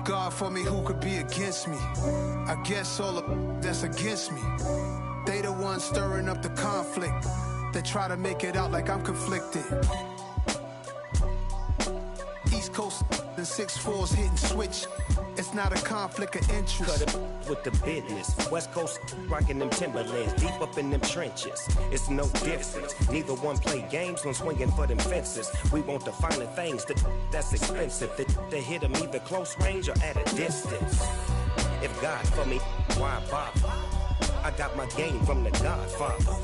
God for me, who could be against me? I guess all of that's against me. They the ones stirring up the conflict. They try to make it out like I'm conflicted. East Coast, the 6'4's hitting switch. It's not a conflict of interest. Cut it with the business. West Coast rocking them Timberlands, deep up in them trenches. It's no difference. Neither one play games when swinging for them fences. We want the finer things that's expensive. That hit them either close range or at a distance. If God for me, why bother? I got my game from the Godfather.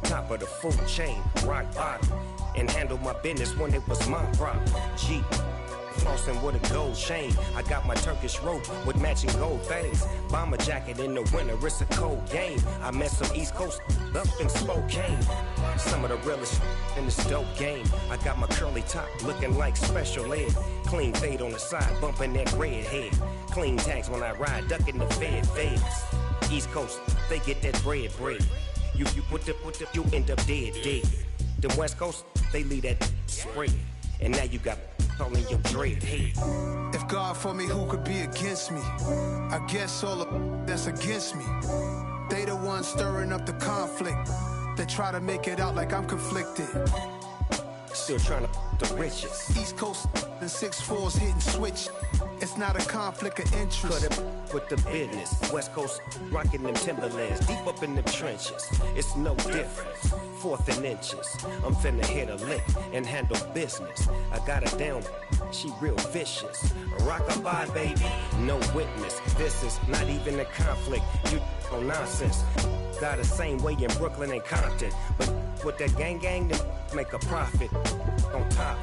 Top of the food chain, rock bottom. And handle my business when it was my problem. G. Flossing with a gold chain. I got my Turkish rope with matching gold things. Bomber jacket in the winter, it's a cold game. I met some East Coast up in Spokane. Some of the realest in this dope game. I got my curly top looking like special ed. Clean fade on the side, bumping that red head. Clean tags when I ride, ducking the feds. East Coast, they get that bread. You you end up dead. The West Coast, they leave that spread. And now you got calling your dread head. If God for me, who could be against me? I guess all of that's against me. They the ones stirring up the conflict. They try to make it out like I'm conflicted. Still trying to the riches. East Coast, the 6'4's hitting switch. It's not a conflict of interest. Cut it with the business. West Coast rocking them Timberlands, deep up in them trenches. It's no difference. 4th and inches. I'm finna hit a lick and handle business. I got her down, she real vicious. Rock-a-bye, baby, no witness. This is not even a conflict. You on nonsense. Got the same way in Brooklyn and Compton, but with that gang, then make a profit. On top,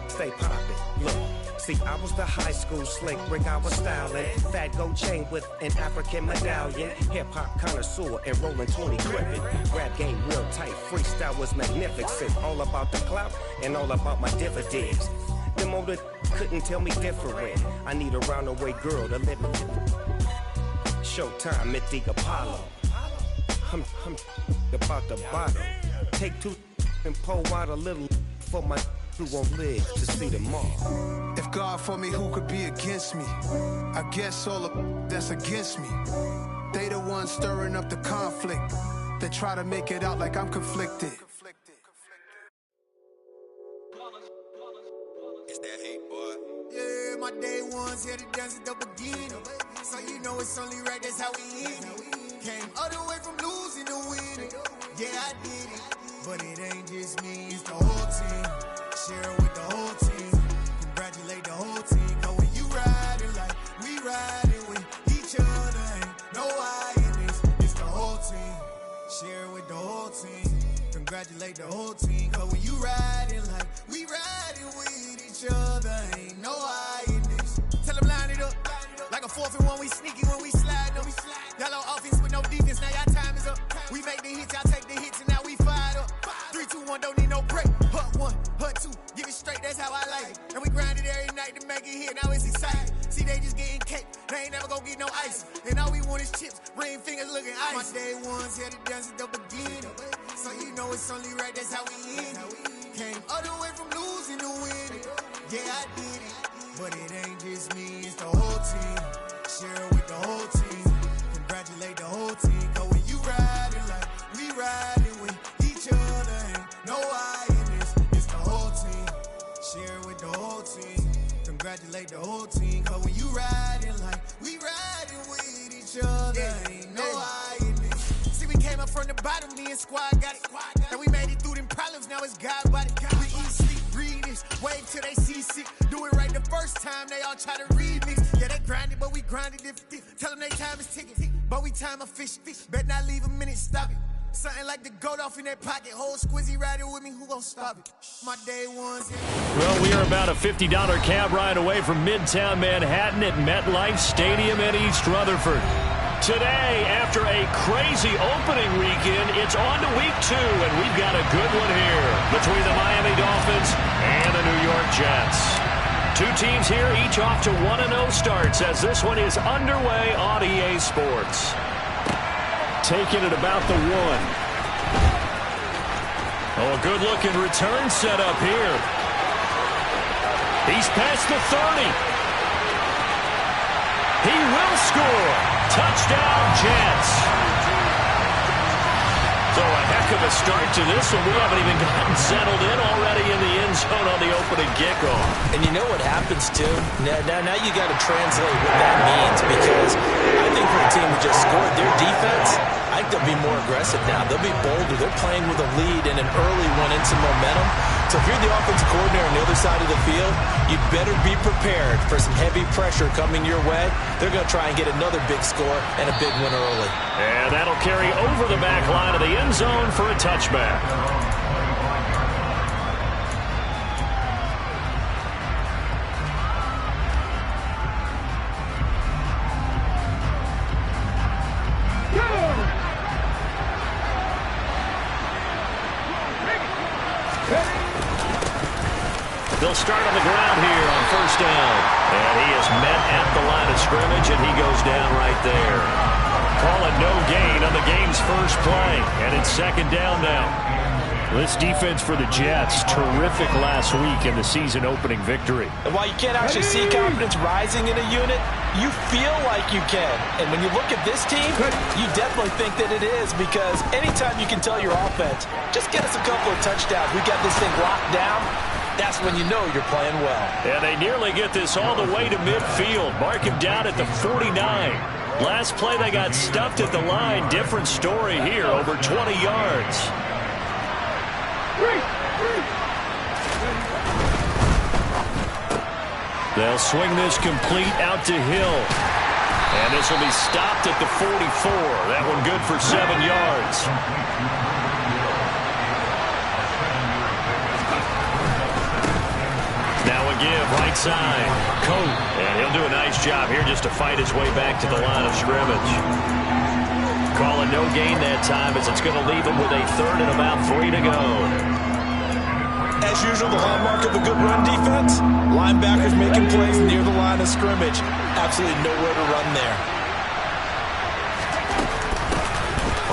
stay poppin'. Look. See, I was the high school slick Rick, I was styling. Fat gold chain with an African medallion. Hip-hop connoisseur and rolling 20 cribbin'. Rap game real tight, freestyle was magnificent. All about the clout and all about my dividends. Them older couldn't tell me different. I need a roundaway girl to live with. Showtime, Mythic Apollo. I'm about the bottom. Take 2 and pull out a little for my who won't live to see tomorrow. If God for me, who could be against me? I guess all of that's against me. They the ones stirring up the conflict. They try to make it out like I'm conflicted. It's that hate, boy. Yeah, my day ones here to dance at the beginning. So you know it's only right, that's how we end it. Came all the way from losing to winning. Yeah, I did it. But it ain't just me, it's the whole team. Share with the whole team. Congratulate the whole team. Cause when you riding like we riding with each other, ain't no I in this. It's the whole team. Share with the whole team. Congratulate the whole team. Cause when you riding like we riding with each other, ain't no I in this. Tell them line it up. Like a 4th and 1, we sneaky when we slide them. Y'all on offense with no defense, now y'all time is up. We make the hits, y'all take the hits, and now we fired up. 3, 2, 1, don't need no break. Hut 1, hut 2, give it straight, that's how I like it. And we grind it every night to make it hit, now it's exciting. See, they just getting cake, they ain't never gonna get no ice. And all we want is chips, ring fingers looking ice. My day ones here to dance at the beginning. So you know it's only right, that's how we end it. Came all the way from losing to winning. Yeah, I did it. But it ain't just me, it's the whole team. Share with the whole team. Congratulate the whole team. Cause when you riding like we riding with each other, ain't no I in this. It's the whole team. Share with the whole team. Congratulate the whole team. Cause when you riding like we riding with each other, ain't no I in this. See, we came up from the bottom, me and squad got it. And we made it through them problems, now it's God body. We eat, sleep, breathe this, wave till they see sick. Do it right the first time, they all try to remix. Yeah, they grinded, but we grinded different. Tell them they time is ticking, but we time a fish. Bet not leave a minute, stop it. Something like the goat off in their pocket. Whole squizzy riding with me, who gon' stop it? My day ones. Well, we are about a $50 cab ride away from Midtown Manhattan at MetLife Stadium in East Rutherford. Today, after a crazy opening weekend, it's on to week 2, and we've got a good one here between the Miami Dolphins and the New York Jets. 2 teams here, each off to 1-0 starts as this one is underway on EA Sports. Taking it about the 1. Oh, a good-looking return set up here. He's past the 30. He will score. Touchdown, Jets. So a heck of a start to this one. We haven't even gotten settled in already in the end zone on the opening kickoff. And you know what happens, too? Now you got to translate what that means, because I think for a team who just scored, their defense, I think they'll be more aggressive now. They'll be bolder. They're playing with a lead and an early one and some momentum. So if you're the offensive coordinator on the other side of the field, you better be prepared for some heavy pressure coming your way. They're going to try and get another big score and a big win early. And that'll carry over the back line of the end zone for a touchback. They'll start on the ground here on first down. And he is met at the line of scrimmage, and he goes down right there. Call it no gain on the game's first play. And it's second down now. This defense for the Jets, terrific last week in the season-opening victory. And while you can't actually see confidence rising in a unit, you feel like you can. And when you look at this team, you definitely think that it is, because anytime you can tell your offense, just get us a couple of touchdowns, we got this thing locked down, that's when you know you're playing well. And they nearly get this all the way to midfield. Mark him down at the 49. Last play they got stuffed at the line. Different story here, over 20 yards. They'll swing this complete out to Hill. And this will be stopped at the 44. That one good for 7 yards. Now a give, right side. Coat. And he'll do a nice job here just to fight his way back to the line of scrimmage. Calling no gain that time, as it's going to leave him with a third and about 3 to go. As usual, the hallmark of a good run defense, linebackers making plays near the line of scrimmage. Absolutely nowhere to run there.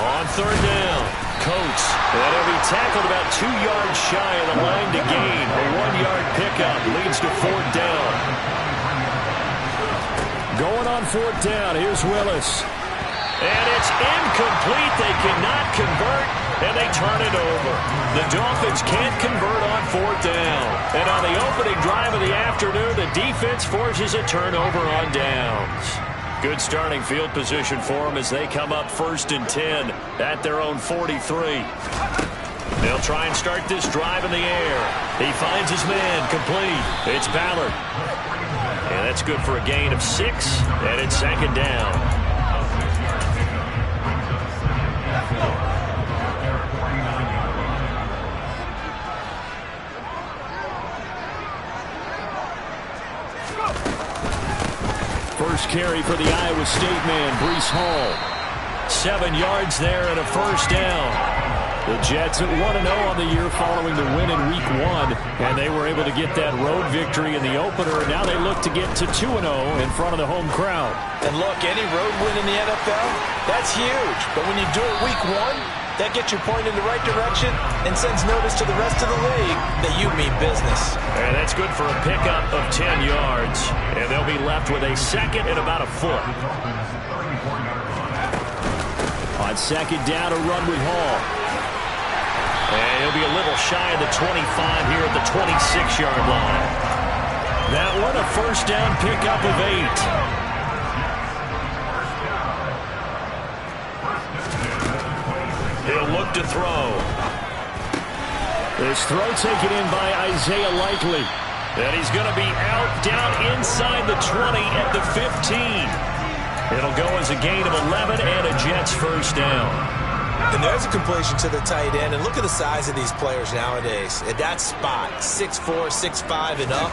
On third down, Coates. And he'll be tackled about 2 yards shy of the line to gain. A 1-yard pickup leads to fourth down. Going on fourth down, here's Willis. And it's incomplete. They cannot convert, and they turn it over. The Dolphins can't convert on fourth down. And on the opening drive of the afternoon, the defense forces a turnover on downs. Good starting field position for them as they come up 1st and 10 at their own 43. They'll try and start this drive in the air. He finds his man, complete. It's Ballard. And that's good for a gain of 6, and it's second down. First carry for the Iowa State man, Breece Hall. 7 yards there and a first down. The Jets at 1-0 on the year following the win in Week 1, and they were able to get that road victory in the opener. Now they look to get to 2-0 in front of the home crowd. And look, any road win in the NFL, that's huge. But when you do it Week 1, that gets you pointed in the right direction and sends notice to the rest of the league that you mean business. And that's good for a pickup of 10 yards. And they'll be left with a second and about a foot. On second down, a run with Hall. And he'll be a little shy of the 25 here at the 26-yard line. That one, a first down pickup of 8. He'll look to throw. This throw taken in by Isaiah Likely. And he's going to be out down inside the 20 at the 15. It'll go as a gain of 11 and a Jets first down. And there's a completion to the tight end. And look at the size of these players nowadays. At that spot, 6'4", 6'5", and up.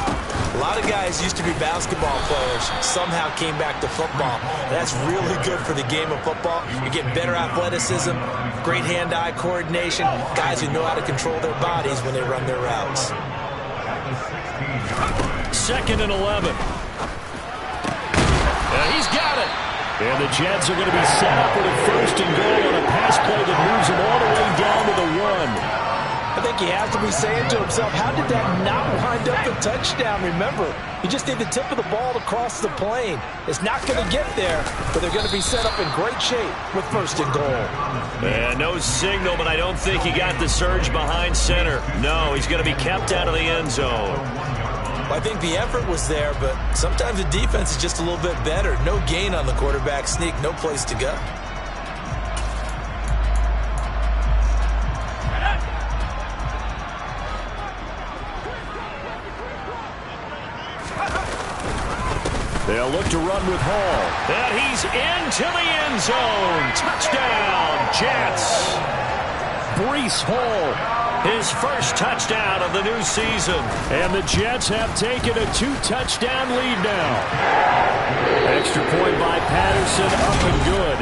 A lot of guys used to be basketball players, somehow came back to football. That's really good for the game of football. You get better athleticism, great hand-eye coordination, guys who know how to control their bodies when they run their routes. Second and 11. And he's got it. And the Jets are going to be set up with a first and goal on a pass play that moves them all the way down to the 1. I think he has to be saying to himself, how did that not wind up a touchdown? Remember, you just need the tip of the ball to cross the plane. It's not going to get there, but they're going to be set up in great shape with 1st and goal. No signal, but I don't think he got the surge behind center. No, he's going to be kept out of the end zone. I think the effort was there, but sometimes the defense is just a little bit better. No gain on the quarterback sneak, no place to go. They'll look to run with Hall. And he's into the end zone. Touchdown, Jets. Breece Hall, his first touchdown of the new season. And the Jets have taken a 2-touchdown lead now. Extra point by Patterson, up and good.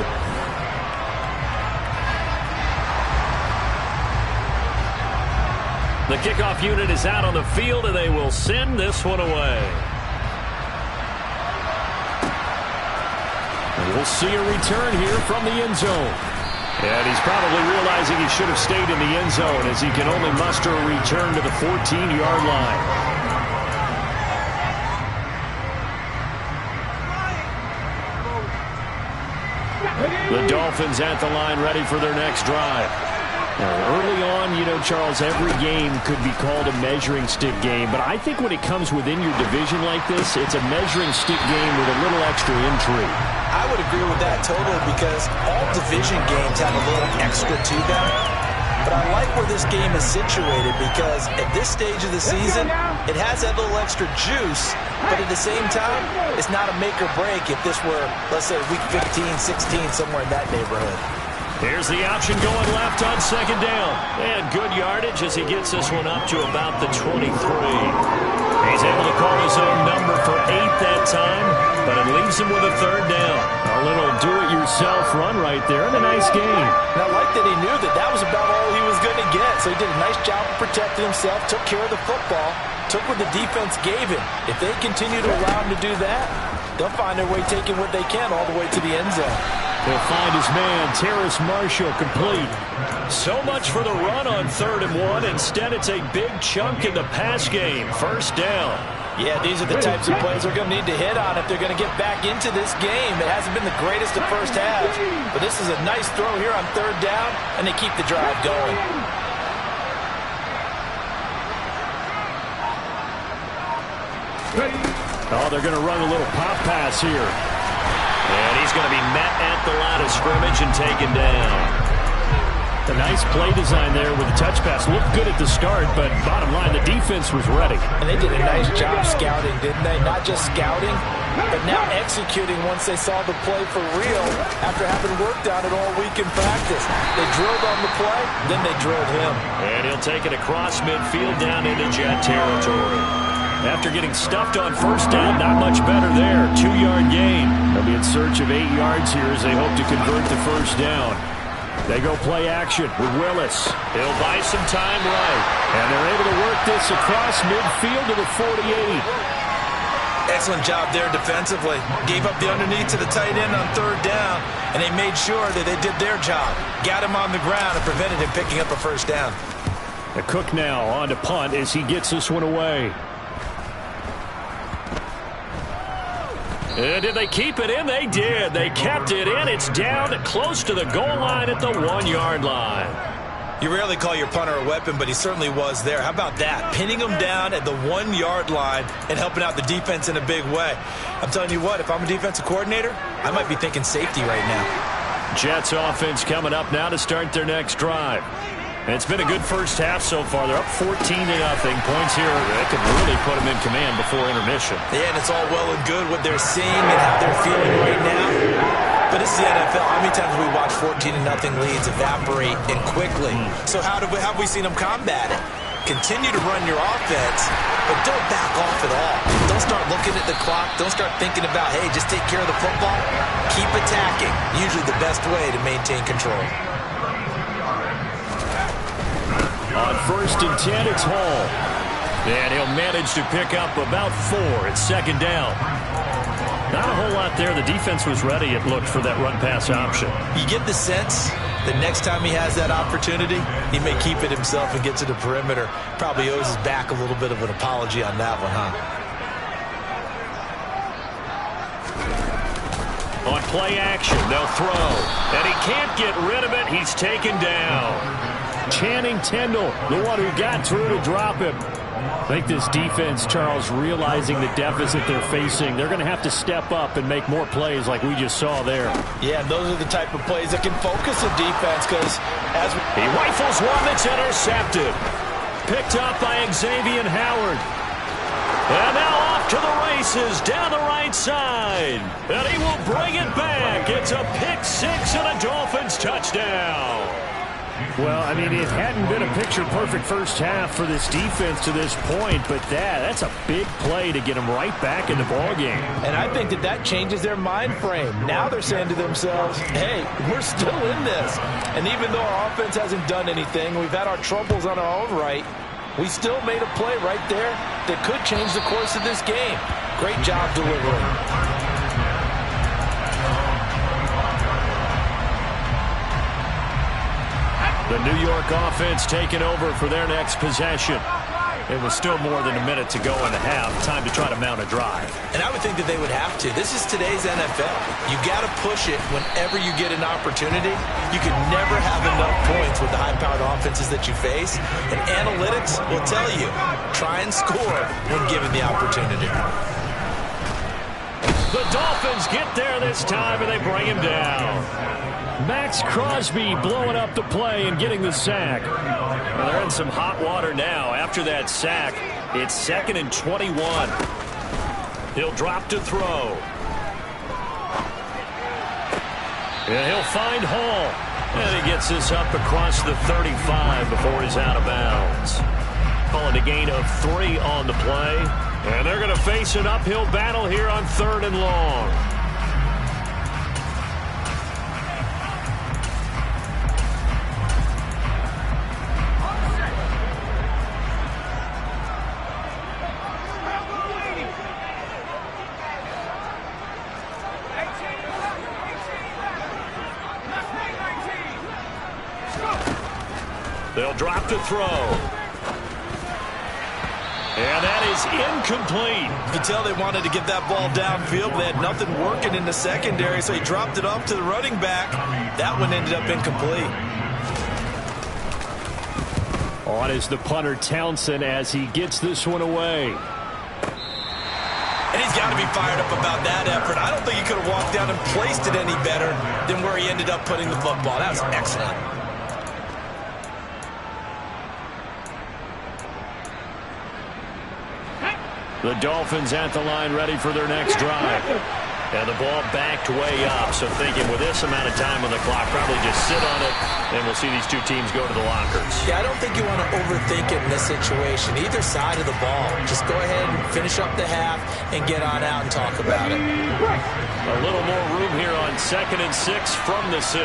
The kickoff unit is out on the field, and they will send this one away. We'll see a return here from the end zone. And he's probably realizing he should have stayed in the end zone as he can only muster a return to the 14-yard line. The Dolphins at the line ready for their next drive. Now, early on, you know, Charles, every game could be called a measuring stick game. But I think when it comes within your division like this, it's a measuring stick game with a little extra intrigue. I would agree with that totally because all division games have a little extra to them. But I like where this game is situated because at this stage of the season, it has that little extra juice. But at the same time, it's not a make or break if this were, let's say, week 15, 16, somewhere in that neighborhood. Here's the option going left on 2nd down. And good yardage as he gets this one up to about the 23. He's able to call his own number for 8 that time, but it leaves him with a 3rd down. A little do-it-yourself run right there and a nice gain. And I like that he knew that that was about all he was going to get. So he did a nice job of protecting himself, took care of the football, took what the defense gave him. If they continue to allow him to do that, they'll find their way taking what they can all the way to the end zone. He'll find his man, Terrace Marshall, complete. So much for the run on 3rd and 1. Instead, it's a big chunk in the pass game. 1st down. Yeah, these are the types of plays they're going to need to hit on if they're going to get back into this game. It hasn't been the greatest of first halves, but this is a nice throw here on 3rd down, and they keep the drive going. Oh, they're going to run a little pop pass here. And he's going to be met at the line of scrimmage and taken down. A nice play design there with the touch pass. Looked good at the start, but bottom line, the defense was ready. And they did a nice job scouting, didn't they? Not just scouting, but now executing once they saw the play for real after having worked on it all week in practice. They drilled on the play, then they drilled him. And he'll take it across midfield down into Jet territory. After getting stuffed on 1st down, not much better there. 2-yard gain. They'll be in search of 8 yards here as they hope to convert the 1st down. They go play action with Willis. He'll buy some time right. And they're able to work this across midfield to the 48. Excellent job there defensively. Gave up the underneath to the tight end on 3rd down, and they made sure that they did their job. Got him on the ground and prevented him picking up a 1st down. The Cook now on to punt as he gets this one away. Did they keep it in? They did. They kept it in. It's down close to the goal line at the 1-yard line. You rarely call your punter a weapon, but he certainly was there. How about that? Pinning him down at the 1-yard line and helping out the defense in a big way. I'm telling you what, if I'm a defensive coordinator, I might be thinking safety right now. Jets offense coming up now to start their next drive. And it's been a good first half so far. They're up 14-0. Points here that could really put them in command before intermission. Yeah, and it's all well and good what they're seeing and how they're feeling right now. But this is the NFL. How many times have we watched 14-0 leads evaporate and quickly? So how have we seen them combat it? Continue to run your offense, but don't back off at all. Don't start looking at the clock. Don't start thinking about, hey, just take care of the football. Keep attacking. Usually the best way to maintain control. On 1st and 10, it's Hall. And he'll manage to pick up about 4 at 2nd down. Not a whole lot there. The defense was ready, it looked, for that run-pass option. You get the sense that next time he has that opportunity, he may keep it himself and get to the perimeter. Probably owes his back a little bit of an apology on that one, huh? On play action, they'll throw. And he can't get rid of it. He's taken down. Channing Tindall, the one who got through to drop him. I think this defense, Charles, realizing the deficit they're facing, they're going to have to step up and make more plays like we just saw there. Yeah, and those are the type of plays that can focus a defense because as he rifles one that's intercepted. Picked up by Xavier Howard. And now off to the races down the right side. And he will bring it back. It's a pick six and a Dolphins touchdown. Well, I mean, it hadn't been a picture-perfect first half for this defense to this point, but that's a big play to get them right back in the ballgame. And I think that changes their mind frame. Now they're saying to themselves, hey, we're still in this. And even though our offense hasn't done anything, we've had our troubles on our own right, we still made a play right there that could change the course of this game. Great job delivering. The New York offense taking over for their next possession. It was still more than a minute to go in the half. Time to try to mount a drive. And I would think that they would have to. This is today's NFL. You got to push it whenever you get an opportunity. You can never have enough points with the high-powered offenses that you face. And analytics will tell you, try and score when given the opportunity. The Dolphins get there this time, and they bring him down. Max Crosby blowing up the play and getting the sack. Well, they're in some hot water now. After that sack, it's 2nd and 21. He'll drop to throw. And he'll find Hall. And he gets this up across the 35 before he's out of bounds. Calling a gain of 3 on the play. And they're going to face an uphill battle here on 3rd and long. They'll drop to throw. And that is incomplete. You can tell they wanted to get that ball downfield, but they had nothing working in the secondary, so he dropped it off to the running back. That one ended up incomplete. On is the punter, Townsend, as he gets this one away. And he's got to be fired up about that effort. I don't think he could have walked down and placed it any better than where he ended up putting the football. That was excellent. The Dolphins at the line, ready for their next drive. And the ball backed way up, so thinking with this amount of time on the clock, probably just sit on it, and we'll see these two teams go to the lockers. Yeah, I don't think you want to overthink it in this situation. Either side of the ball. Just go ahead and finish up the half and get on out and talk about it. A little more room here on 2nd and 6 from the 6.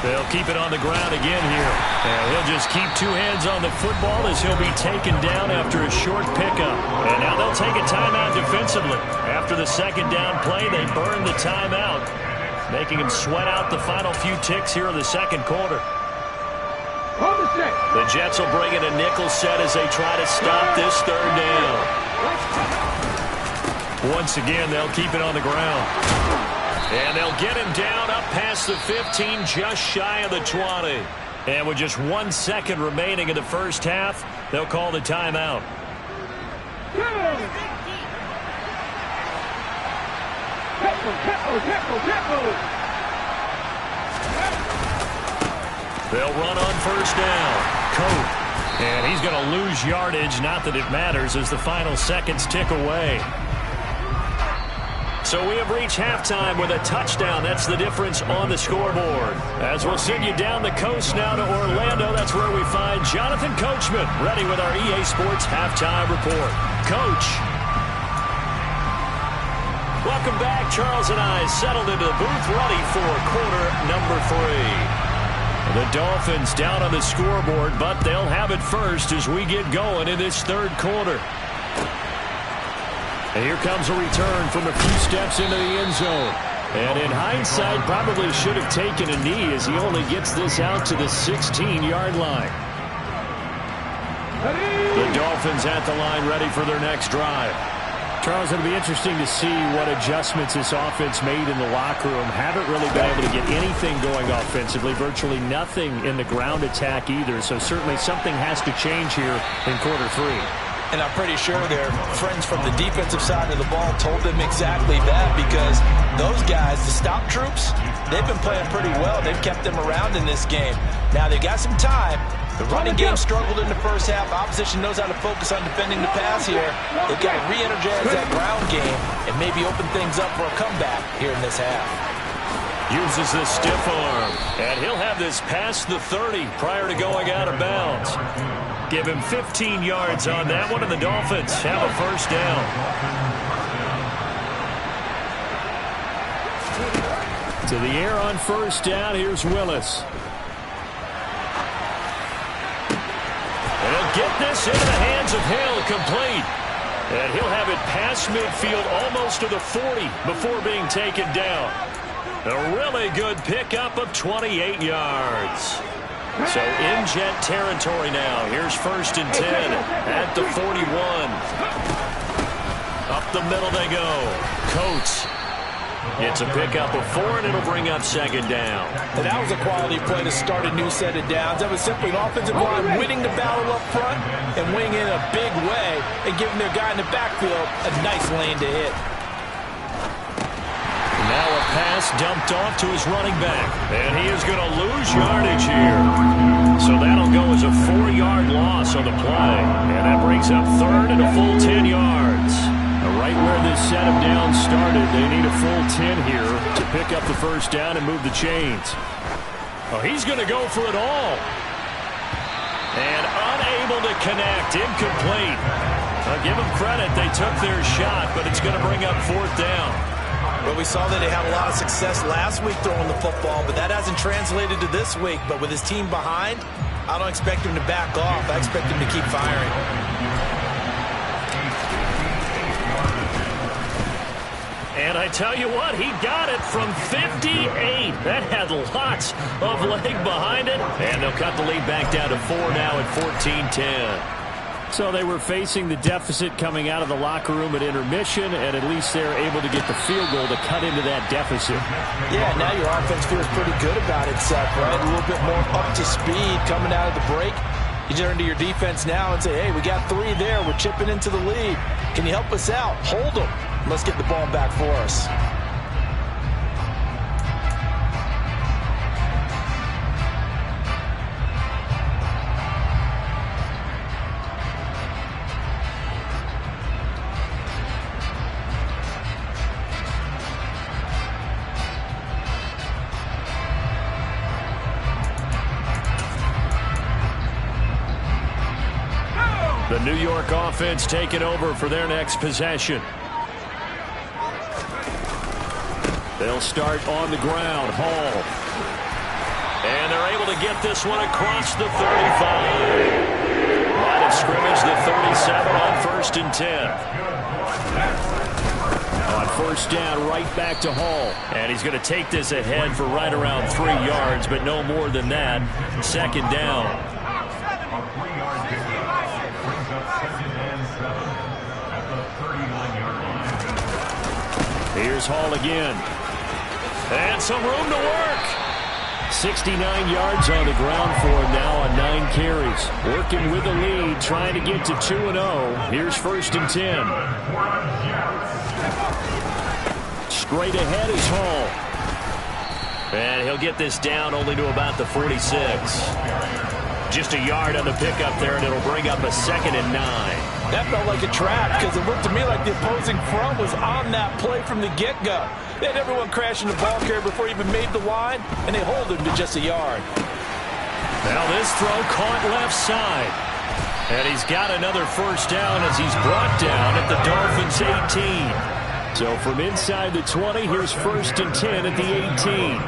They'll keep it on the ground again here. And he'll just keep 2 hands on the football as he'll be taken down after a short pickup. And now they'll take a timeout defensively. After the 2nd down play, they burn the timeout, making him sweat out the final few ticks here in the 2nd quarter. The Jets will bring in a nickel set as they try to stop this 3rd down. Once again, they'll keep it on the ground. And they'll get him down up past the 15, just shy of the 20. And with just 1 second remaining in the first half, they'll call the timeout. They'll run on 1st down. Cope. And he's going to lose yardage. Not that it matters as the final seconds tick away. So we have reached halftime with a touchdown. That's the difference on the scoreboard. As we'll send you down the coast now to Orlando, that's where we find Jonathan Coachman, ready with our EA Sports Halftime Report. Coach. Welcome back. Charles and I settled into the booth, ready for quarter number 3. The Dolphins down on the scoreboard, but they'll have it first as we get going in this 3rd quarter. And here comes a return from a few steps into the end zone. And in hindsight, probably should have taken a knee as he only gets this out to the 16-yard line. The Dolphins at the line ready for their next drive. Charles, it'll be interesting to see what adjustments this offense made in the locker room. Haven't really been able to get anything going offensively, virtually nothing in the ground attack either. So certainly something has to change here in quarter 3. And I'm pretty sure their friends from the defensive side of the ball told them exactly that, because those guys, the stop troops, they've been playing pretty well. They've kept them around in this game. Now they've got some time. The running game struggled in the first half. Opposition knows how to focus on defending the pass here. They've got to re-energize that ground game and maybe open things up for a comeback here in this half. Uses the stiff arm, and he'll have this past the 30 prior to going out of bounds. Give him 15 yards on that one, and the Dolphins have a first down. To the air on first down, here's Willis. And he'll get this into the hands of Hill, complete. And he'll have it past midfield almost to the 40 before being taken down. A really good pickup of 28 yards. So in Jet territory now. Here's first and 10 at the 41. Up the middle they go. Coates. It's a pickup of 4, and it'll bring up second down. And that was a quality play to start a new set of downs. That was simply an offensive line winning the battle up front and winning in a big way and giving their guy in the backfield a nice lane to hit. Now a pass dumped off to his running back. And he is going to lose yardage here. So that'll go as a 4-yard loss on the play. And that brings up third and a full 10 yards. Right where this set of downs started, they need a full 10 here to pick up the first down and move the chains. Oh, he's going to go for it all. And unable to connect, incomplete. I'll give them credit, they took their shot, but it's going to bring up fourth down. Well, we saw that they had a lot of success last week throwing the football, but that hasn't translated to this week. But with his team behind, I don't expect him to back off. I expect him to keep firing. And I tell you what, he got it from 58. That had lots of leg behind it. And they'll cut the lead back down to 4 now at 14-10. So they were facing the deficit coming out of the locker room at intermission, and at least they're able to get the field goal to cut into that deficit. Yeah, now your offense feels pretty good about itself, right? A little bit more up to speed coming out of the break. You turn to your defense now and say, hey, we got 3 there. We're chipping into the lead. Can you help us out? Hold them. Let's get the ball back for us. The New York offense taking over for their next possession. They'll start on the ground. Hall. And they're able to get this one across the 35. Line of scrimmage, the 37 on first and 10. On first down, right back to Hall. And he's going to take this ahead for right around 3 yards, but no more than that. Second down. Here's Hall again. And some room to work. 69 yards on the ground for him now on 9 carries. Working with the lead, trying to get to 2-0. Here's first and 10. Straight ahead is Hall. And he'll get this down only to about the 46. Just a yard on the pickup there, and it'll bring up a second and 9. That felt like a trap because it looked to me like the opposing front was on that play from the get-go. They had everyone crashing the ball carrier before he even made the line, and they hold him to just a yard. Now this throw caught left side. And he's got another first down as he's brought down at the Dolphins' 18. So from inside the 20, here's first and 10 at the 18.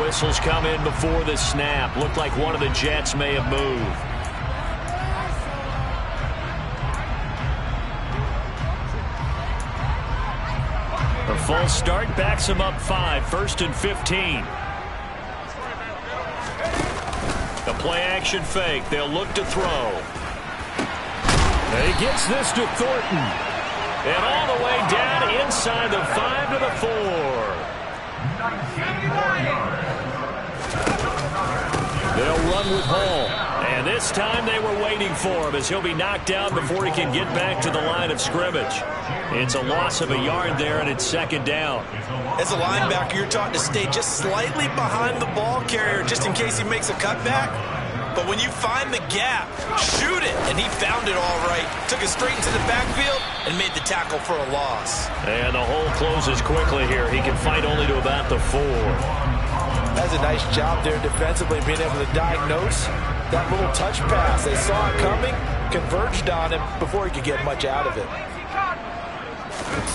Whistles come in before the snap. Looked like one of the Jets may have moved. A full start backs him up 5, 1st and 15. The play-action fake. They'll look to throw. He gets this to Thornton. And all the way down inside the 5 to the 4. They'll run with Hall. And this time they were waiting for him as he'll be knocked down before he can get back to the line of scrimmage. It's a loss of a yard there, and it's 2nd down. As a linebacker, you're taught to stay just slightly behind the ball carrier just in case he makes a cutback. But when you find the gap, shoot it. And he found it all right. Took it straight into the backfield and made the tackle for a loss. And the hole closes quickly here. He can fight only to about the 4. That's a nice job there defensively, being able to diagnose that little touch pass. They saw it coming, converged on him before he could get much out of it.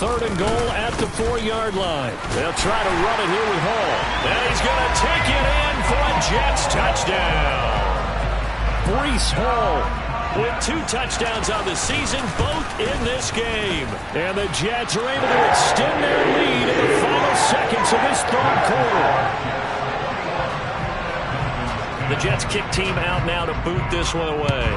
3rd and goal at the 4-yard line. They'll try to run it here with Hall. And he's going to take it in for a Jets touchdown. Breece Hall with 2 touchdowns on the season, both in this game. And the Jets are able to extend their lead in the final seconds of this 3rd quarter. The Jets kick team out now to boot this one away.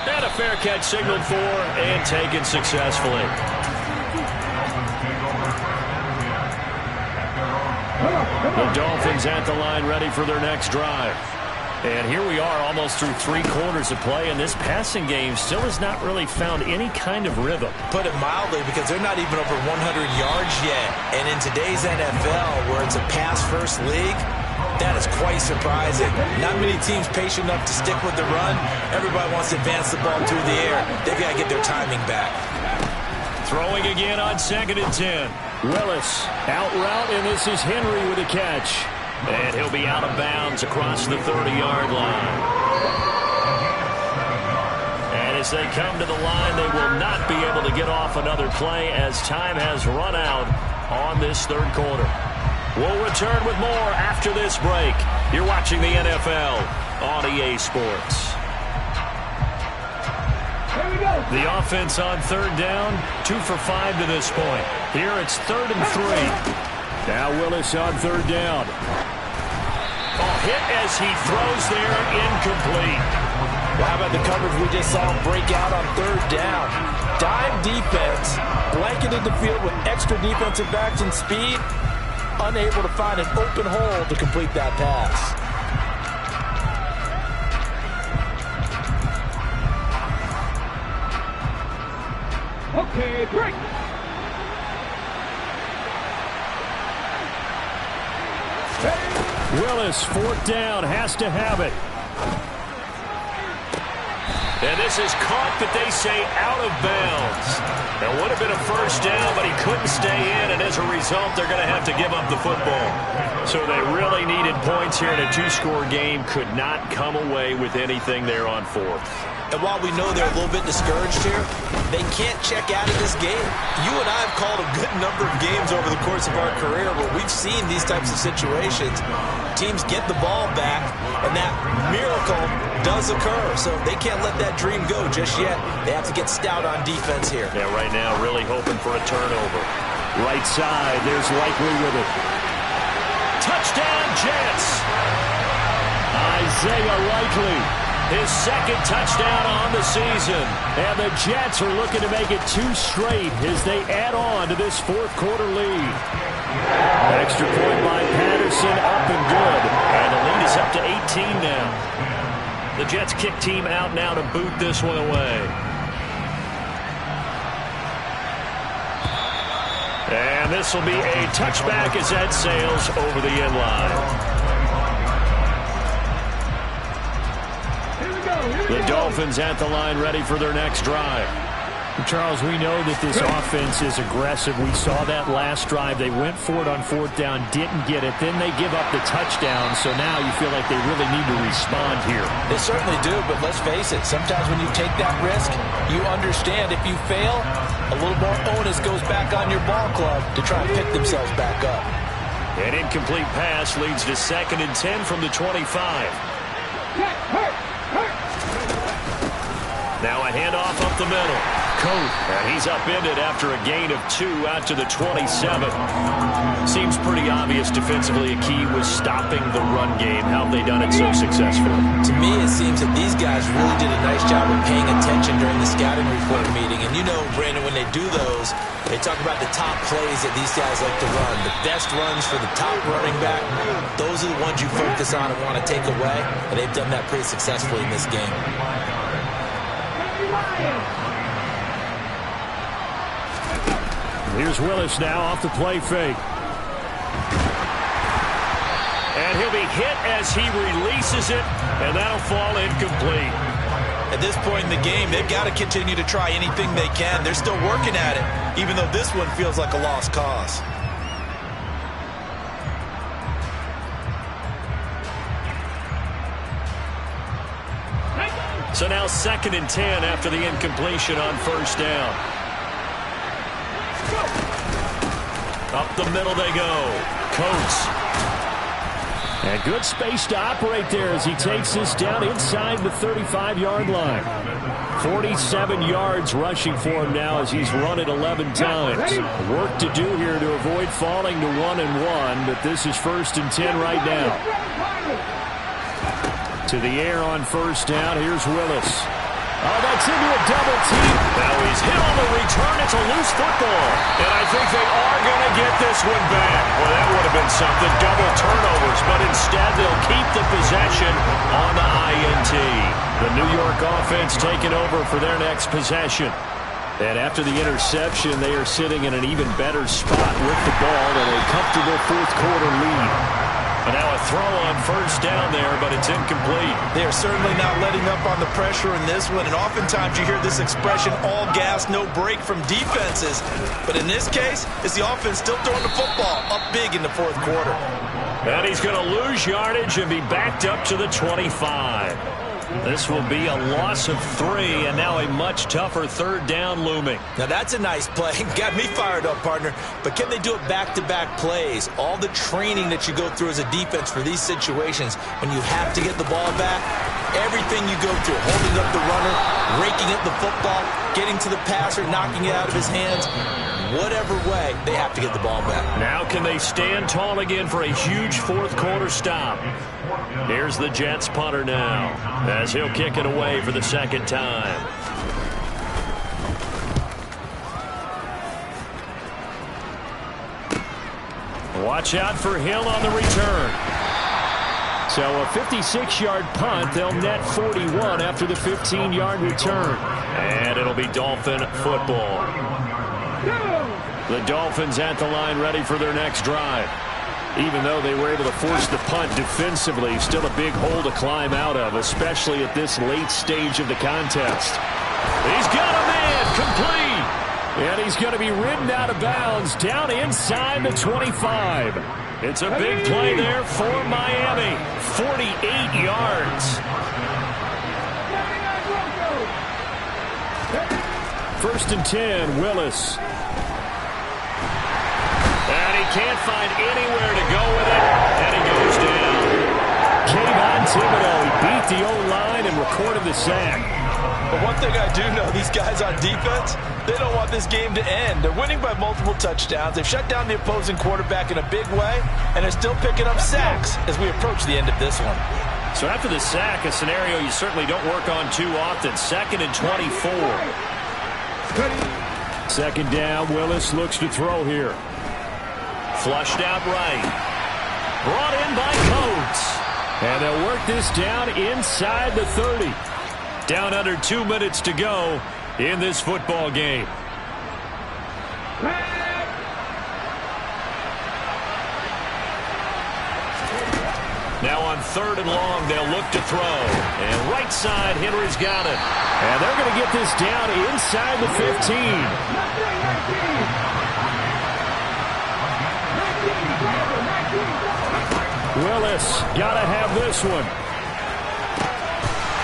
And a fair catch signaled for and taken successfully. The Dolphins at the line ready for their next drive. And here we are almost through 3 quarters of play, and this passing game still has not really found any kind of rhythm. Put it mildly, because they're not even over 100 yards yet. And in today's NFL, where it's a pass-first league, that is quite surprising. Not many teams patient enough to stick with the run. Everybody wants to advance the ball through the air. They've got to get their timing back. Throwing again on 2nd and 10. Willis out route, and this is Henry with a catch. And he'll be out of bounds across the 30-yard line. And as they come to the line, they will not be able to get off another play as time has run out on this 3rd quarter. We'll return with more after this break. You're watching the NFL on EA Sports. The offense on 3rd down, 2 for 5 to this point. Here it's 3rd and 3. Now Willis on 3rd down. Hit as he throws there, incomplete. Well, how about the coverage we just saw him break out on 3rd down? Dime defense, blanketed the field with extra defensive backs and speed, unable to find an open hole to complete that pass. Okay, break. Willis, 4th down, has to have it. And this is caught, but they say out of bounds. It would have been a 1st down, but he couldn't stay in, and as a result, they're going to have to give up the football. So they really needed points here in a 2-score game. Could not come away with anything there on 4th. And while we know they're a little bit discouraged here, they can't check out of this game. You and I have called a good number of games over the course of our career where we've seen these types of situations. Teams get the ball back, and that miracle does occur. So they can't let that dream go just yet. They have to get stout on defense here. Yeah, right now really hoping for a turnover. Right side, there's Likely with it. Touchdown, Jets! Isaiah Likely. His 2nd touchdown on the season. And the Jets are looking to make it 2 straight as they add on to this 4th quarter lead. Extra point by Patterson, up and good. And the lead is up to 18 now. The Jets kick team out now to boot this one away. And this will be a touchback as that sails over the end line. The Dolphins at the line ready for their next drive. Charles, we know that this offense is aggressive. We saw that last drive. They went for it on 4th down, didn't get it. Then they give up the touchdown, so now you feel like they really need to respond here. They certainly do, but let's face it. Sometimes when you take that risk, you understand if you fail, a little more onus goes back on your ball club to try and pick themselves back up. An incomplete pass leads to 2nd and 10 from the 25. Now a handoff up the middle. Coat, and he's upended after a gain of 2 out to the 27. Seems pretty obvious defensively a key was stopping the run game. How have they done it so successfully? To me, it seems that these guys really did a nice job of paying attention during the scouting report meeting. And you know, Brandon, when they do those, they talk about the top plays that these guys like to run. The best runs for the top running back, those are the ones you focus on and want to take away. And they've done that pretty successfully in this game. Here's Willis now off the play fake. And he'll be hit as he releases it, and that'll fall incomplete. At this point in the game, they've got to continue to try anything they can. They're still working at it, even though this one feels like a lost cause. So now 2nd and 10 after the incompletion on 1st down. Up the middle they go. Coates. And good space to operate there as he takes this down inside the 35-yard line. 47 yards rushing for him now as he's run it 11 times. Work to do here to avoid falling to 1-1, but this is 1st and 10 right now. To the air on 1st down. Here's Willis. Oh, that's into a double team. Now he's hit on the return. It's a loose football. And I think they are going to get this one back. Well, that would have been something. Double turnovers. But instead, they'll keep the possession on the INT. The New York offense taking over for their next possession. And after the interception, they are sitting in an even better spot with the ball and a comfortable 4th quarter lead. And now a throw on 1st down there, but it's incomplete. They are certainly not letting up on the pressure in this one, and oftentimes you hear this expression, all gas, no break from defenses. But in this case, it's the offense still throwing the football up big in the 4th quarter. And he's going to lose yardage and be backed up to the 25. This will be a loss of 3, and now a much tougher 3rd down looming. Now that's a nice play. Got me fired up, partner. But can they do it back-to-back plays? All the training that you go through as a defense for these situations, when you have to get the ball back, everything you go through, holding up the runner, raking up the football, getting to the passer, knocking it out of his hands, whatever way, they have to get the ball back. Now can they stand tall again for a huge 4th quarter stop? Here's the Jets punter now as he'll kick it away for the 2nd time. Watch out for Hill on the return. So a 56-yard punt. They'll net 41 after the 15-yard return. And it'll be Dolphin football. The Dolphins at the line ready for their next drive. Even though they were able to force the punt defensively, still a big hole to climb out of, especially at this late stage of the contest. He's got a man, complete. And he's going to be ridden out of bounds down inside the 25. It's a big play there for Miami. 48 yards. 1st and 10, Willis. And he can't find anywhere to go with it, and he goes down. Kayvon Thibodeaux, he beat the O-line and recorded the sack. But one thing I do know, these guys on defense, they don't want this game to end. They're winning by multiple touchdowns. They've shut down the opposing quarterback in a big way, and they're still picking up sacks as we approach the end of this one. So after the sack, a scenario you certainly don't work on too often. 2nd and 24. 2nd down, Willis looks to throw here. Flushed out right. Brought in by Coates. And they'll work this down inside the 30. Down under 2 minutes to go in this football game. Now on 3rd and long, they'll look to throw. And right side, Henry's got it. And they're going to get this down inside the 15. Willis got to have this one.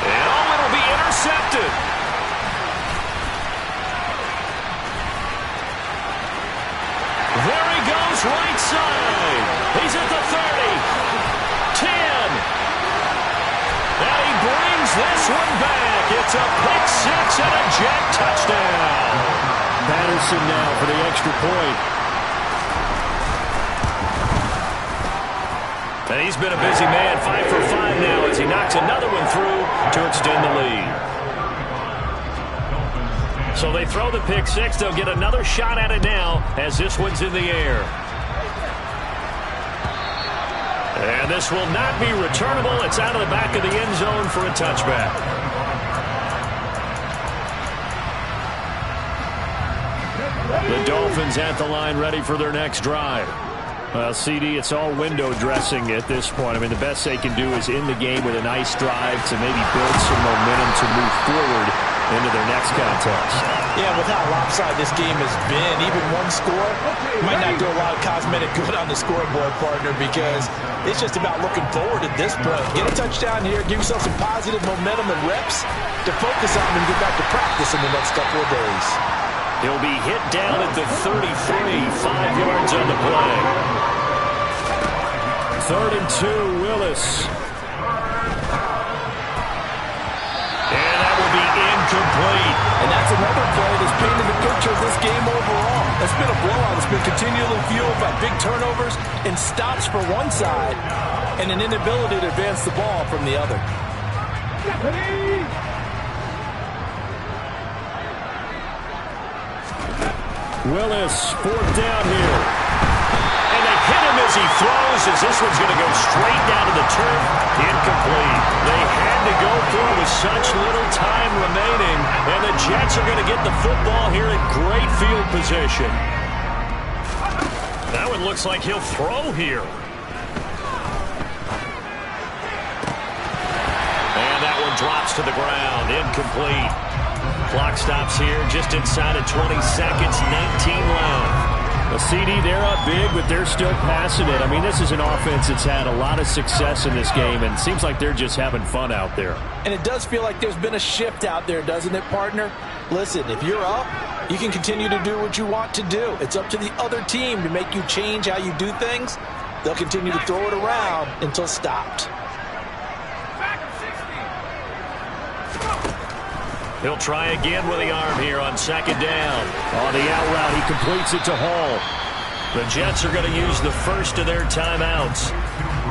And it'll be intercepted. It's a pick six and a Jet touchdown. Patterson now for the extra point. And he's been a busy man, 5 for 5 now as he knocks another one through to extend the lead. So they throw the pick six. They'll get another shot at it now as this one's in the air. And this will not be returnable. It's out of the back of the end zone for a touchback. The Dolphins at the line ready for their next drive. Well, CD, it's all window dressing at this point. I mean, the best they can do is in the game with a nice drive to maybe build some momentum to move forward into their next contest. Yeah, with how lopsided this game has been, even one score might not do a lot of cosmetic good on the scoreboard, partner, because it's just about looking forward at this point. Get a touchdown here, give yourself some positive momentum and reps to focus on and get back to practice in the next couple of days. He'll be hit down at the 33, 5 yards on the play. 3rd and 2, Willis. And that will be incomplete. And that's another play that's painted the picture of this game overall. It's been a blowout. It's been continually fueled by big turnovers and stops for one side and an inability to advance the ball from the other. Willis, 4th down here. And they hit him as he throws, as this one's going to go straight down to the turf. Incomplete. They had to go for it with such little time remaining. And the Jets are going to get the football here in great field position. That one looks like he'll throw here. And that one drops to the ground. Incomplete. Clock stops here just inside of 20 seconds, 19 left. The CD, they're up big, but they're still passing it. I mean, this is an offense that's had a lot of success in this game, and it seems like they're just having fun out there. And it does feel like there's been a shift out there, doesn't it, partner? Listen, if you're up, you can continue to do what you want to do. It's up to the other team to make you change how you do things. They'll continue to throw it around until stopped. He'll try again with the arm here on 2nd down. On the out route, he completes it to Hall. The Jets are going to use the first of their timeouts.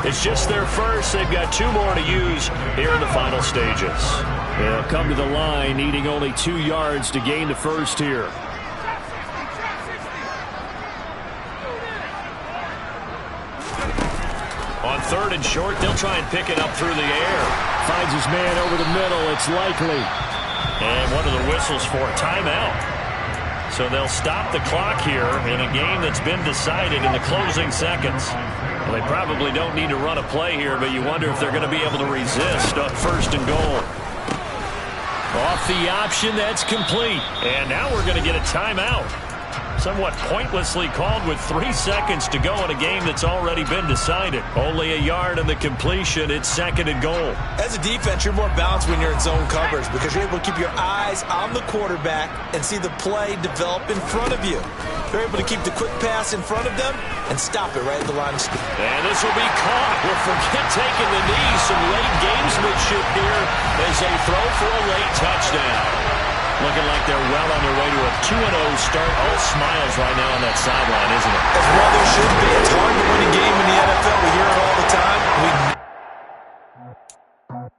It's just their first. They've got 2 more to use here in the final stages. They'll come to the line, needing only 2 yards to gain the first here. On 3rd and short, they'll try and pick it up through the air. Finds his man over the middle. It's Likely. And one of the whistles for a timeout. So they'll stop the clock here in a game that's been decided in the closing seconds. Well, they probably don't need to run a play here, but you wonder if they're going to be able to resist on 1st and goal. Off the option, that's complete. And now we're going to get a timeout. Somewhat pointlessly called with 3 seconds to go in a game that's already been decided. Only a yard on the completion. It's 2nd and goal. As a defense, you're more balanced when you're in zone coverage because you're able to keep your eyes on the quarterback and see the play develop in front of you. You're able to keep the quick pass in front of them and stop it right at the line of scrimmage. And this will be caught. We'll forget taking the knee. Some late gamesmanship here as they throw for a late touchdown. Looking like they're well on their way to a 2-0 start. All smiles right now on that sideline, isn't it? As well there should be. It's hard to win a game in the NFL. We hear it all the time.